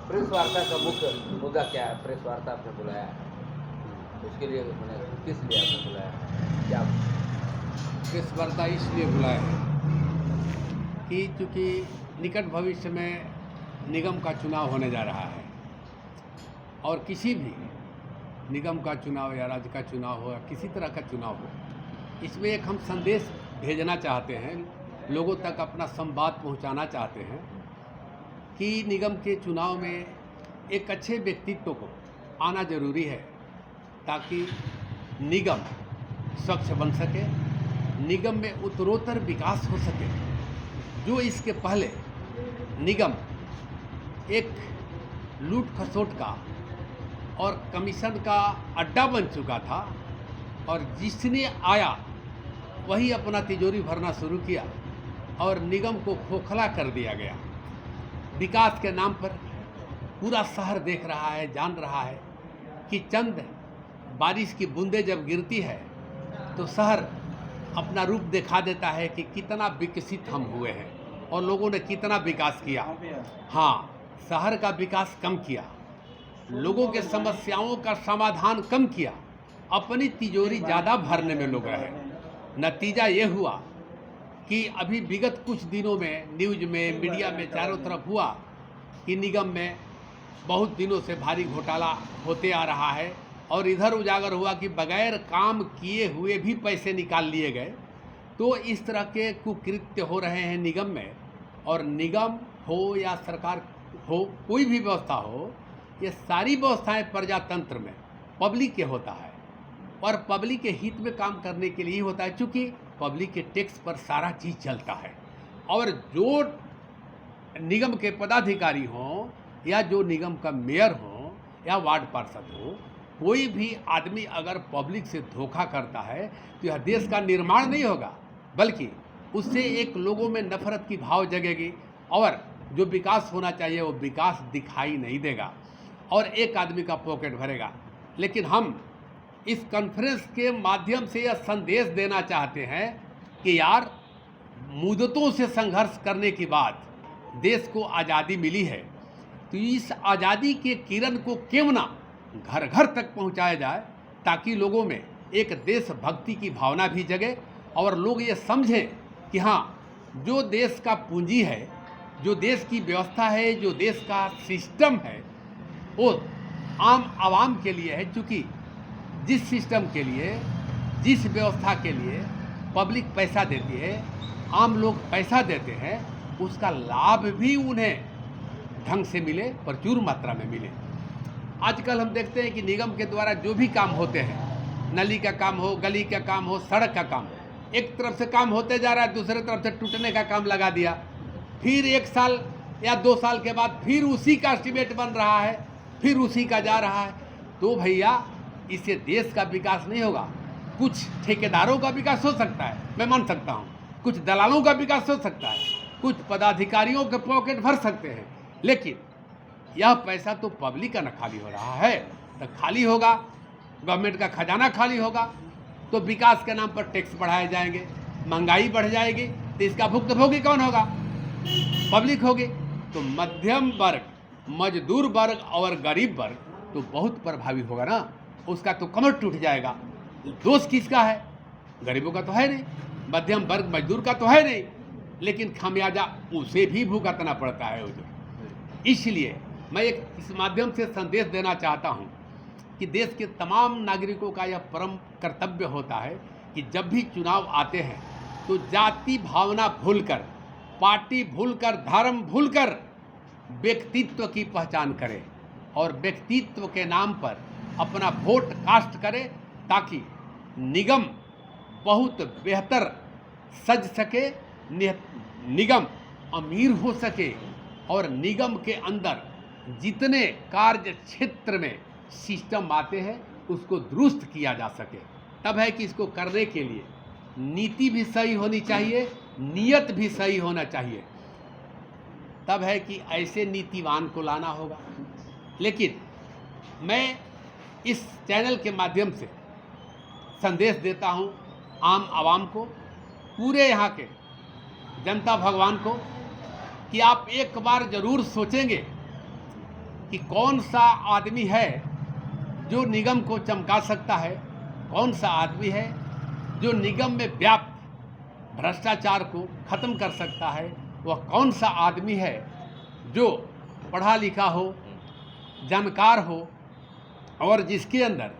Press वार्ता का मुख्य मुद्दा क्या है? प्रेस वार्ता आपने बुलाया है, उसके लिए मैंने किस लिए आपने बुलाया है? क्या प्रेस वार्ता इसलिए बुलाया है कि चूँकि निकट भविष्य में निगम का चुनाव होने जा रहा है और किसी भी निगम का चुनाव या राज्य का चुनाव हो या किसी तरह का चुनाव हो, इसमें एक हम संदेश भेजना चाहते हैं, लोगों तक अपना संवाद पहुंचाना चाहते हैं कि निगम के चुनाव में एक अच्छे व्यक्तित्व को आना जरूरी है ताकि निगम स्वच्छ बन सके, निगम में उत्तरोत्तर विकास हो सके। जो इसके पहले निगम एक लूट खसोट का और कमीशन का अड्डा बन चुका था और जिसने आया वही अपना तिजोरी भरना शुरू किया और निगम को खोखला कर दिया गया। विकास के नाम पर पूरा शहर देख रहा है, जान रहा है कि चंद बारिश की बूंदें जब गिरती है तो शहर अपना रूप दिखा देता है कि कितना विकसित हम हुए हैं और लोगों ने कितना विकास किया। हाँ, शहर का विकास कम किया, लोगों के समस्याओं का समाधान कम किया, अपनी तिजोरी ज़्यादा भरने में लोग रहे। नतीजा ये हुआ कि अभी विगत कुछ दिनों में न्यूज़ में, मीडिया में चारों तरफ हुआ कि निगम में बहुत दिनों से भारी घोटाला होते आ रहा है और इधर उजागर हुआ कि बगैर काम किए हुए भी पैसे निकाल लिए गए। तो इस तरह के कुकृत्य हो रहे हैं निगम में, और निगम हो या सरकार हो, कोई भी व्यवस्था हो, ये सारी व्यवस्थाएं प्रजातंत्र में पब्लिक के होता है और पब्लिक के हित में काम करने के लिए ही होता है, क्योंकि पब्लिक के टैक्स पर सारा चीज़ चलता है। और जो निगम के पदाधिकारी हों या जो निगम का मेयर हो या वार्ड पार्षद हो, कोई भी आदमी अगर पब्लिक से धोखा करता है तो यह देश का निर्माण नहीं होगा, बल्कि उससे एक लोगों में नफरत की भाव जगेगी और जो विकास होना चाहिए वो विकास दिखाई नहीं देगा और एक आदमी का पॉकेट भरेगा। लेकिन हम इस कॉन्फ्रेंस के माध्यम से यह संदेश देना चाहते हैं कि यार, मुद्दतों से संघर्ष करने के बाद देश को आज़ादी मिली है, तो इस आज़ादी के किरण को क्यों ना घर घर तक पहुंचाया जाए, ताकि लोगों में एक देशभक्ति की भावना भी जगे और लोग ये समझें कि हाँ, जो देश का पूंजी है, जो देश की व्यवस्था है, जो देश का सिस्टम है, वो आम आवाम के लिए है। क्योंकि जिस सिस्टम के लिए, जिस व्यवस्था के लिए पब्लिक पैसा देती है, आम लोग पैसा देते हैं, उसका लाभ भी उन्हें ढंग से मिले, प्रचुर मात्रा में मिले। आजकल हम देखते हैं कि निगम के द्वारा जो भी काम होते हैं, नली का काम हो, गली का काम हो, सड़क का काम, एक तरफ से काम होते जा रहा है, दूसरे तरफ से टूटने का काम लगा दिया। फिर 1 साल या 2 साल के बाद फिर उसी का एस्टीमेट बन रहा है, फिर उसी का जा रहा है। तो भैया, इससे देश का विकास नहीं होगा। कुछ ठेकेदारों का विकास हो सकता है, मैं मान सकता हूँ, कुछ दलालों का विकास हो सकता है, कुछ पदाधिकारियों के पॉकेट भर सकते हैं, लेकिन यह पैसा तो पब्लिक का न खाली हो रहा है, तो खाली होगा, गवर्नमेंट का खजाना खाली होगा, तो विकास के नाम पर टैक्स बढ़ाए जाएंगे, महंगाई बढ़ जाएगी, तो इसका भुक्तभोगी कौन होगा? पब्लिक होगी। तो मध्यम वर्ग, मजदूर वर्ग और गरीब वर्ग तो बहुत प्रभावी होगा ना, उसका तो कमर टूट जाएगा। दोष किसका है? गरीबों का तो है नहीं, मध्यम वर्ग मजदूर का तो है नहीं, लेकिन खामियाजा उसे भी भुगतना पड़ता है हुजूर। इसलिए मैं इस माध्यम से संदेश देना चाहता हूं कि देश के तमाम नागरिकों का यह परम कर्तव्य होता है कि जब भी चुनाव आते हैं तो जाति भावना भूलकर, पार्टी भूलकर, धर्म भूलकर व्यक्तित्व की पहचान करें और व्यक्तित्व के नाम पर अपना वोट कास्ट करें, ताकि निगम बहुत बेहतर सज सके, निगम अमीर हो सके और निगम के अंदर जितने कार्य क्षेत्र में सिस्टम आते हैं उसको दुरुस्त किया जा सके। तब है कि इसको करने के लिए नीति भी सही होनी चाहिए, नियत भी सही होना चाहिए, तब है कि ऐसे नीतिवान को लाना होगा। लेकिन मैं इस चैनल के माध्यम से संदेश देता हूं आम आवाम को, पूरे यहाँ के जनता भगवान को, कि आप एक बार ज़रूर सोचेंगे कि कौन सा आदमी है जो निगम को चमका सकता है, कौन सा आदमी है जो निगम में व्याप्त भ्रष्टाचार को ख़त्म कर सकता है, वह कौन सा आदमी है जो पढ़ा लिखा हो, जानकार हो और जिसके अंदर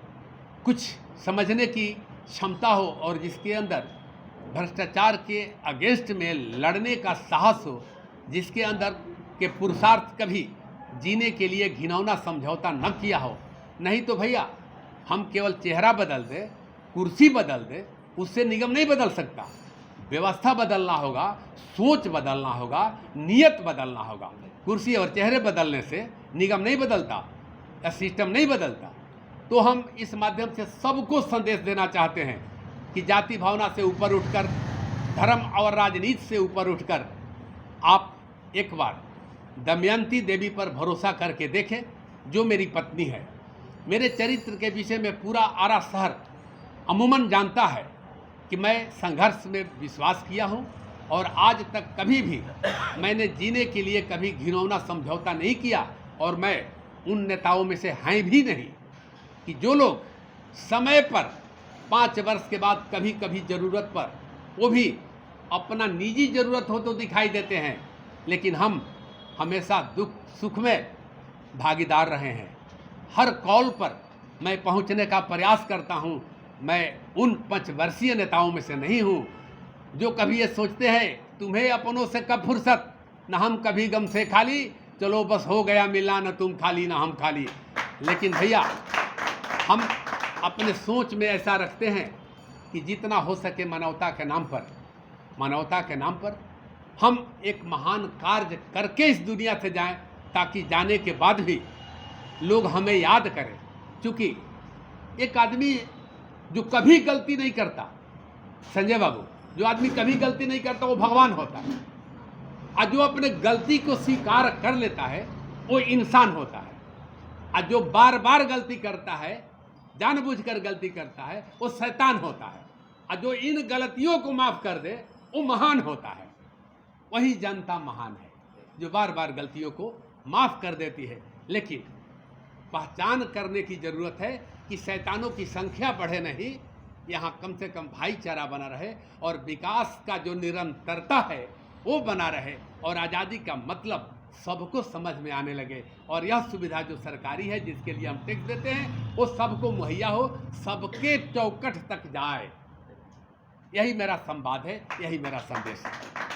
कुछ समझने की क्षमता हो और जिसके अंदर भ्रष्टाचार के अगेंस्ट में लड़ने का साहस हो, जिसके अंदर के पुरुषार्थ कभी जीने के लिए घिनौना समझौता न किया हो। नहीं तो भैया हम केवल चेहरा बदल दे, कुर्सी बदल दे, उससे निगम नहीं बदल सकता। व्यवस्था बदलना होगा, सोच बदलना होगा, नियत बदलना होगा। कुर्सी और चेहरे बदलने से निगम नहीं बदलता या सिस्टम नहीं बदलता। तो हम इस माध्यम से सबको संदेश देना चाहते हैं कि जाति भावना से ऊपर उठकर, धर्म और राजनीति से ऊपर उठकर आप एक बार दमयंती देवी पर भरोसा करके देखें, जो मेरी पत्नी है। मेरे चरित्र के विषय में पूरा आरा शहर अमूमन जानता है कि मैं संघर्ष में विश्वास किया हूँ और आज तक कभी भी मैंने जीने के लिए कभी घिनौना समझौता नहीं किया। और मैं उन नेताओं में से हैं भी नहीं कि जो लोग समय पर 5 वर्ष के बाद कभी कभी ज़रूरत पर, वो भी अपना निजी ज़रूरत हो तो दिखाई देते हैं, लेकिन हम हमेशा दुख सुख में भागीदार रहे हैं। हर कॉल पर मैं पहुंचने का प्रयास करता हूं। मैं उन 5 वर्षीय नेताओं में से नहीं हूं जो कभी ये सोचते हैं तुम्हें अपनों से कब फुर्सत, न हम कभी गम से खाली, चलो बस हो गया मिलना, न तुम खाली न हम खाली। लेकिन भैया हम अपने सोच में ऐसा रखते हैं कि जितना हो सके मानवता के नाम पर हम एक महान कार्य करके इस दुनिया से जाएं, ताकि जाने के बाद भी लोग हमें याद करें। क्योंकि एक आदमी जो कभी गलती नहीं करता, संजय बाबू, जो आदमी कभी गलती नहीं करता वो भगवान होता है, और जो अपने गलती को स्वीकार कर लेता है वो इंसान होता है, और जो बार बार गलती करता है, जानबूझकर गलती करता है, वो शैतान होता है, और जो इन गलतियों को माफ़ कर दे वो महान होता है। वही जनता महान है जो बार बार गलतियों को माफ़ कर देती है। लेकिन पहचान करने की ज़रूरत है कि शैतानों की संख्या बढ़े नहीं, यहाँ कम से कम भाईचारा बना रहे और विकास का जो निरंतरता है वो बना रहे, और आज़ादी का मतलब सबको समझ में आने लगे, और यह सुविधा जो सरकारी है जिसके लिए हम टैक्स देते हैं वो सबको मुहैया हो, सबके चौखट तक जाए। यही मेरा संवाद है, यही मेरा संदेश है।